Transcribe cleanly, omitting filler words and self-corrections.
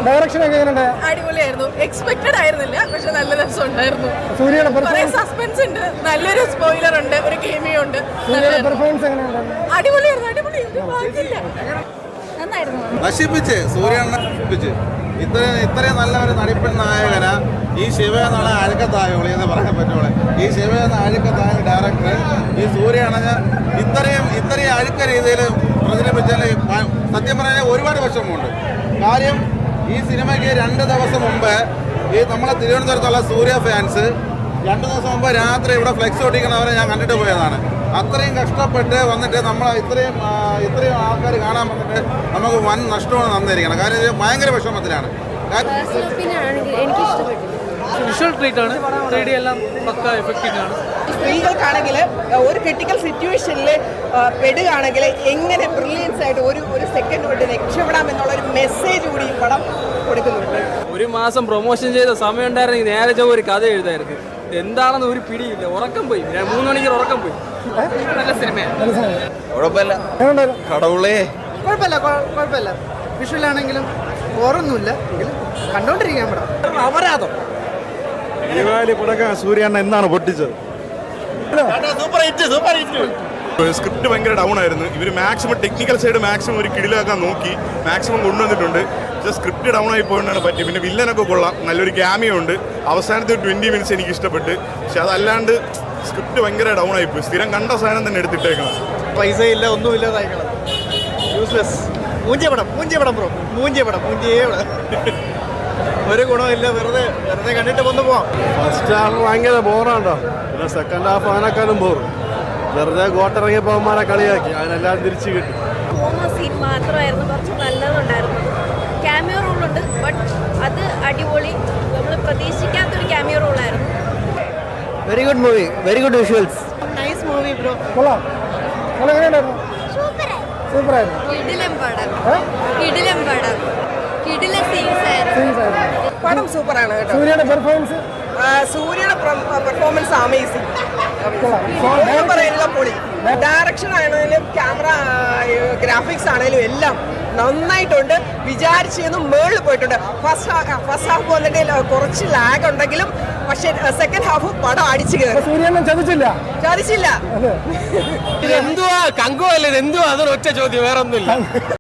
Direction എങ്ങനെയുണ്ട്? അടിപൊളിയായിരുന്നു. Expected ആയിരുന്നില്ല, പക്ഷെ നല്ല രസം ഉണ്ടായിരുന്നു. സൂര്യയുടെ സസ്പെൻസ് ഉണ്ട്, നല്ലൊരു സ്പോയിലർ ഉണ്ട്, ഒരു ഗെയിമിംഗ് ഉണ്ട്. പെർഫോമൻസ് എങ്ങനെയുണ്ട്? അടിപൊളിയായിരുന്നു. നശിപ്പിച്ച് സൂര്യനെ നശിപ്പിച്ച് ഇത്രയും നല്ലൊരു നടിപ്പൻ നായകന ഈ ശിവ എന്നുള്ള അഴുക്കത്തായോളി എന്ന് പറയാൻ പറ്റുള്ളൂ. ഈ ശിവ എന്ന അഴുക്കത്തായ ഡയറക്ടർ ഈ സൂര്യയാണെന്ന് ഇത്രയും അഴുക്ക രീതിയിൽ പ്രചരിപ്പിച്ചാൽ സത്യം പറഞ്ഞാൽ ഒരുപാട് വിഷമമുണ്ട്. കാര്യം ഈ സിനിമയ്ക്ക് 2 ദിവസം മുമ്പ് ഈ നമ്മളെ തിരുവനന്തപുരത്തുള്ള സൂര്യ ഫാൻസ് 2 ദിവസം മുമ്പ് രാത്രി ഇവിടെ ഫ്ലെക്സ് ഒട്ടിക്കണവരെ ഞാൻ കണ്ടിട്ട് പോയതാണ്. അത്രയും കഷ്ടപ്പെട്ട് വന്നിട്ട് നമ്മൾ ഇത്രയും ആൾക്കാർ കാണാൻ വന്നിട്ട് നമുക്ക് വൻ നഷ്ടമാണ് തന്നിരിക്കണം. കാരണം ഇത് ഭയങ്കര വിഷമത്തിലാണ്. എനിക്ക് ഇഷ്ടപ്പെട്ടു. വിഷ്വൽ ട്രീറ്റ് ആണ്, 3D എല്ലാം പക്ക എഫക്റ്റീവ് ആണ്. സ്ത്രീകൾക്കാണെങ്കിൽ ഒരു ക്രിട്ടിക്കൽ സിറ്റുവേഷനിൽ പെടുകയാണെങ്കിൽ എങ്ങനെ ബ്രില്യൻസ് ആയിട്ട് ഒരു സെക്കൻഡ് കൊണ്ട് രക്ഷപ്പെടാം എന്നുള്ളൊരു മെസ്സേജ് കൂടി ഈ പടം കൊടുക്കുന്നുണ്ട്. 1 മാസം പ്രൊമോഷൻ ചെയ്ത സമയം ഉണ്ടായിരുന്നെങ്കിൽ നേരെ ഒരു കഥ എഴുതായിരുന്നു. എന്താണെന്ന് ഒരു പിടിയില്ല. ഉറക്കം പോയി, 3 മണിക്കൂർ ഉറക്കം പോയി. നല്ല സിനിമയാണ്. കുഴപ്പമില്ല. കുഴപ്പമില്ല. വിഷ്വലാണെങ്കിലും ഓർമ്മൊന്നുമില്ല, എങ്കിലും കണ്ടോണ്ടിരിക്കാൻ പടാം. അപരാധം ദിവാലി പടക്കം സൂര്യണ്ണ എന്നാണ് പൊട്ടിച്ചത്. സ്ക്രിപ്റ്റ് ഭയങ്കര ഡൗൺ ആയിരുന്നു. ഇവർ മാക്സിമം ടെക്നിക്കൽ സൈഡ് മാക്സിമം ഒരു കിടിലാക്കാൻ നോക്കി, മാക്സിമം കൊണ്ടുവന്നിട്ടുണ്ട്. പക്ഷേ സ്ക്രിപ്റ്റ് ഡൗൺ ആയി പോയിട്ടാണ് പറ്റിയത്. പിന്നെ വില്ലനൊക്കെ കൊള്ളാം, നല്ലൊരു ക്യാമിയോ ഉണ്ട്. അവസാനത്തെ 20 മിനിറ്റ്സ് എനിക്ക് ഇഷ്ടപ്പെട്ട്. പക്ഷെ അതല്ലാണ്ട് സ്ക്രിപ്റ്റ് ഭയങ്കര ഡൗൺ ആയിപ്പോയി. സ്ഥിരം കണ്ട സാധനം തന്നെ എടുത്തിട്ടേക്കണം. പൈസയില്ല, ഒന്നുമില്ലാതായിക്കണം. യൂസ്ലെസ്. മൂഞ്ചിയപടം ബ്രോ, മൂഞ്ചിയപടം. ഒരു ഗുണമില്ല, വെറുതെ കണ്ടിട്ട് വന്നു പോവാം. ഫസ്റ്റ് ഹാഫ് ഭയങ്കര ബോറാണ്ടോ, പിന്നെ സെക്കൻഡ് ഹാഫ് അതിനേക്കാളും ബോർ. വെറുതെ ഗോട്ടിറങ്ങിയപ്പോൾ അവന്മാരെ കളിയാക്കി, അതിനെല്ലാം തിരിച്ചു കിട്ടി. സീൻ മാത്രമായിരുന്നു കുറച്ച് നല്ലതുണ്ടായിരുന്നു. ക്യാമിയോ റോളുണ്ട്, ബട്ട് അത് അടിപൊളി. നമ്മൾ പ്രതീക്ഷിക്കാത്തൊരു ക്യാമിയോ റോളായിരുന്നു. Very good movie, very good visuals. Nice movie bro. കൊള്ളാം. എങ്ങനെയുണ്ടായിരുന്നു? സൂപ്പറായിരുന്നു. പടം സൂപ്പറാണ് കേട്ടോ. സൂര്യയുടെ പെർഫോമൻസ് അമേസിംഗ്. പറയുന്നത് പൊളി. ഡയറക്ഷൻ ആണെങ്കിലും ക്യാമറ ഗ്രാഫിക്സ് ആണെങ്കിലും എല്ലാം നന്നായിട്ടുണ്ട്. വിചാരിച്ചൊന്നും മേളിൽ പോയിട്ടുണ്ട്. ഫസ്റ്റ് ഹാഫ് വന്നിട്ട് കുറച്ച് ലാഗ് ഉണ്ടെങ്കിലും പക്ഷെ സെക്കൻഡ് ഹാഫ് പടം അടിച്ചു കയറി. സൂര്യനെ ചതിച്ചില്ല. എന്തുവാ കങ്കോ അല്ലേ? എന്തുവാ? അതൊരു ഒറ്റ ചോദ്യം, വേറെ ഒന്നുമില്ല.